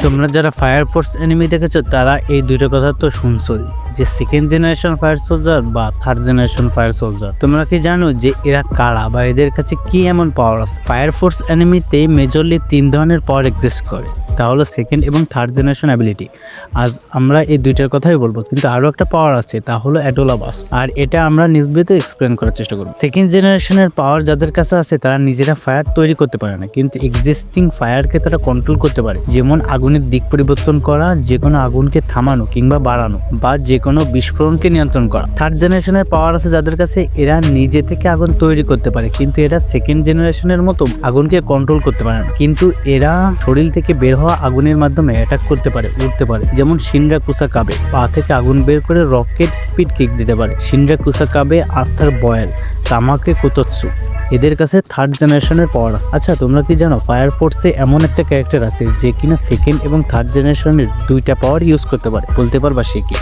তোমরা যারা fire force enemy দেখেছো তারা এই দুইটা কথা তো শুনছোই, যে সেকেন্ড জেনারেশন ফায়ার সোলজার বা থার্ড জেনারেশন ফায়ার সোলজার। তোমরা কি জানো যে এরা কারা বা এদের কাছে কি এমন পাওয়ার আছে? ফায়ার ফোর্স এনিমিতে মেজরলি 3 ধরনের পাওয়ার এক্সিস্ট করে, তা হলো সেকেন্ড এবং থার্ড জেনারেশন অ্যাবিলিটি। আজ আমরা এই দুইটার কথাই বলবো, কিন্তু আরও একটা পাওয়ার আছে, তা হলো অ্যাডোলা বাস্ট, আর এটা আমরা নিজবিত এক্সপ্লেন করার চেষ্টা করব। সেকেন্ড জেনারেশনের পাওয়ার যাদের কাছে আছে তারা নিজেরা ফায়ার তৈরি করতে পারে না, কিন্তু এক্সিস্টিং ফায়ারকে তারা কন্ট্রোল করতে পারে, যেমন আগুনের দিক পরিবর্তন করা, যে কোনো আগুনকে থামানো কিংবা বাড়ানো, বা যে কোনো বিস্ফোরণকে নিয়ন্ত্রণ করা। থার্ড জেনারেশনের পাওয়ার আছে যাদের কাছে, এরা নিজে থেকে আগুন তৈরি করতে পারে, কিন্তু এরা সেকেন্ড জেনারেশনের মতো আগুনকে কন্ট্রোল করতে পারে না, কিন্তু এরা শরীর থেকে বের হওয়া আগুনের মাধ্যমে অ্যাটাক করতে পারে, উঠতে পারে। যেমন শিনরা কুসাকাবে পা থেকে আগুন বের করে রকেট স্পিড কিক দিতে পারে। শিনরা কুসাকাবে, আর্থার বয়েল, তামাকে কুতোৎসু, এদের কাছে থার্ড জেনারেশনের পাওয়ার আছে। আচ্ছা, তোমরা কি জানো ফায়ার ফোর্সে এমন একটা ক্যারেক্টার আছে যে কিনা সেকেন্ড এবং থার্ড জেনারেশনের দুইটা পাওয়ার ইউজ করতে পারে? বলতে পারবা সে কি?